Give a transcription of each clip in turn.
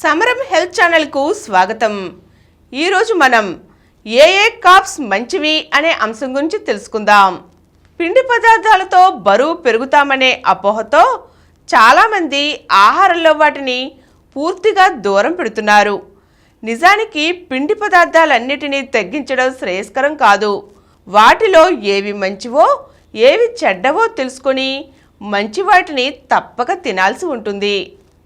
సమరం హెల్త్ ఛానల్కు స్వాగతం. ఈరోజు మనం ఏ కార్బ్స్ మంచివి అనే అంశం గురించి తెలుసుకుందాం. పిండి పదార్థాలతో బరువు పెరుగుతామనే అపోహతో చాలామంది ఆహారంలో వాటిని పూర్తిగా దూరం పెడుతున్నారు. నిజానికి పిండి పదార్థాలన్నిటినీ తగ్గించడం శ్రేయస్కరం కాదు. వాటిలో ఏవి మంచివో ఏవి చెడ్డవో తెలుసుకొని మంచి వాటిని తప్పక తినాల్సి ఉంటుంది.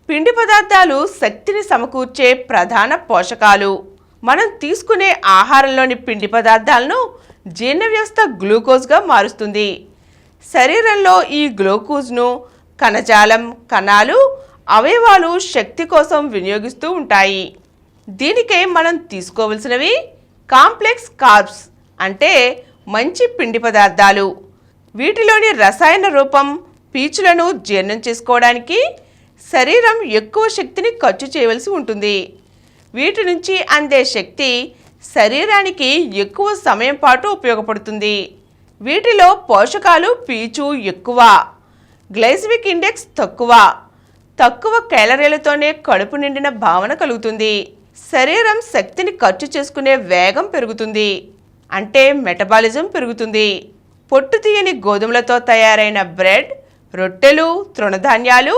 పిండి పదార్థాలు శక్తిని సమకూర్చే ప్రధాన పోషకాలు. మనం తీసుకునే ఆహారంలోని పిండి పదార్థాలను జీర్ణ వ్యవస్థ గ్లూకోజ్గా మారుస్తుంది. శరీరంలో ఈ గ్లూకోజ్ను కణజాలం, కణాలు, అవయవాలు శక్తి కోసం వినియోగిస్తూ ఉంటాయి. దీనికే మనం తీసుకోవలసినవి కాంప్లెక్స్ కార్బ్స్ అంటే మంచి పిండి పదార్థాలు. వీటిలోని రసాయన రూపం పీచులను జీర్ణం చేసుకోవడానికి శరీరం ఎక్కువ శక్తిని ఖర్చు చేయవలసి ఉంటుంది. వీటి నుంచి అందే శక్తి శరీరానికి ఎక్కువ సమయం పాటు ఉపయోగపడుతుంది. వీటిలో పోషకాలు పీచు ఎక్కువ, గ్లైసెమిక్ ఇండెక్స్ తక్కువ క్యాలరీలతోనే కడుపు నిండిన భావన కలుగుతుంది. శరీరం శక్తిని ఖర్చు చేసుకునే వేగం పెరుగుతుంది, అంటే మెటబాలిజం పెరుగుతుంది. పొట్టు తీయని గోధుమలతో తయారైన బ్రెడ్, రొట్టెలు, తృణధాన్యాలు,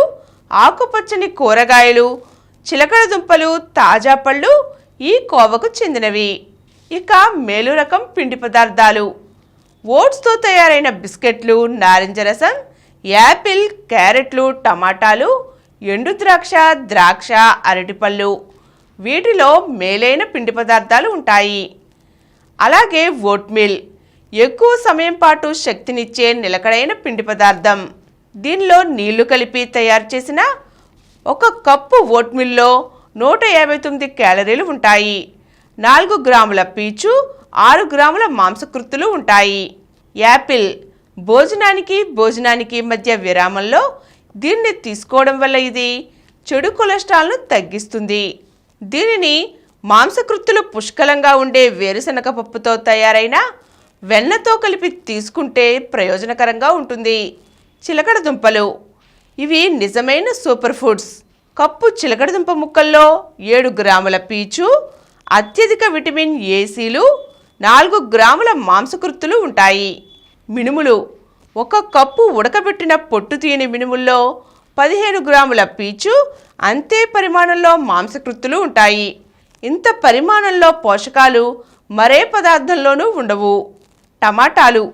ఆకుపచ్చని కూరగాయలు, చిలకడ దుంపలు, తాజా పళ్ళు ఈ కోవకు చెందినవి. ఇక మేలు రకం పిండి పదార్థాలు ఓట్స్తో తయారైన బిస్కెట్లు, నారింజ రసం, యాపిల్, క్యారెట్లు, టమాటాలు, ఎండు ద్రాక్ష, అరటిపళ్ళు వీటిలో మేలైన పిండి పదార్థాలు ఉంటాయి. అలాగే ఓట్మీల్ ఎక్కువ సమయం పాటు శక్తినిచ్చే నిలకడైన పిండి పదార్థం. దీనిలో నీళ్లు కలిపి తయారు చేసిన 1 కప్పు ఓట్మీల్లో 159 క్యాలరీలు ఉంటాయి. 4 గ్రాముల పీచు, 6 గ్రాముల మాంసకృత్తులు ఉంటాయి. యాపిల్ భోజనానికి మధ్య విరామంలో దీన్ని తీసుకోవడం వల్ల ఇది చెడు కొలెస్ట్రాల్ను తగ్గిస్తుంది. దీనిని మాంసకృత్తులు పుష్కలంగా ఉండే వేరుశనగ పప్పుతో తయారైన వెన్నతో కలిపి తీసుకుంటే ప్రయోజనకరంగా ఉంటుంది. చిలకడ దుంపలు ఇవి నిజమైన సూపర్ ఫుడ్స్. కప్పు చిలకడ దుంప ముక్కల్లో 7 గ్రాముల పీచు, అత్యధిక విటమిన్ ఏసీలు, 4 గ్రాముల మాంసకృత్తులు ఉంటాయి. మినుములు 1 కప్పు ఉడకబెట్టిన పొట్టు తీయని మినుముల్లో 15 గ్రాముల పీచు, అంతే పరిమాణంలో మాంసకృత్తులు ఉంటాయి. ఇంత పరిమాణంలో పోషకాలు మరే పదార్థంలోనూ ఉండవు. టమాటాలు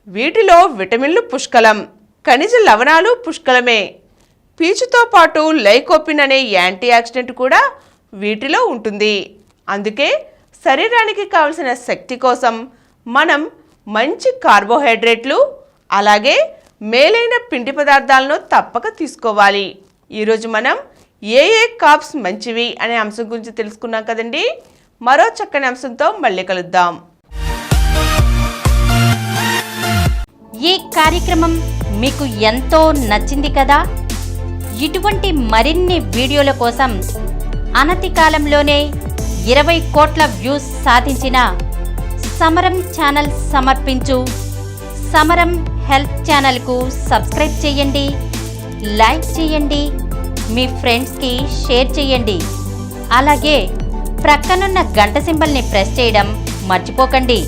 వీటిలో విటమిన్లు పుష్కలం, ఖనిజ లవణాలు పుష్కలమే. పీచుతో పాటు లైకోపిన్ అనే యాంటీ ఆక్సిడెంట్ కూడా వీటిలో ఉంటుంది. అందుకే శరీరానికి కావలసిన శక్తి కోసం మనం మంచి కార్బోహైడ్రేట్లు అలాగే మేలైన పిండి పదార్థాలను తప్పక తీసుకోవాలి. ఈరోజు మనం ఏ కార్బ్స్ మంచివి అనే అంశం గురించి తెలుసుకున్నాం కదండి. మరో చక్కని అంశంతో మళ్ళీ కలుద్దాం. ఈ కార్యక్రమం మీకు ఎంతో నచ్చింది కదా. ఇటువంటి మరిన్ని వీడియోల కోసం అనతి కాలంలోనే 20 కోట్ల వ్యూస్ సాధించిన సమరం ఛానల్ సమర్పించు సమరం హెల్త్ ఛానల్కు సబ్స్క్రైబ్ చేయండి, లైక్ చేయండి, మీ ఫ్రెండ్స్కి షేర్ చేయండి. అలాగే ప్రక్కనున్న గంట సింబల్ని ప్రెస్ చేయడం మర్చిపోకండి.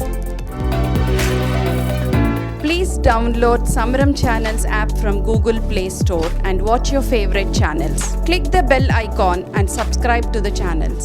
Please download Samaram Channels app from Google Play Store and watch your favorite channels. Click the bell icon and subscribe to the channels.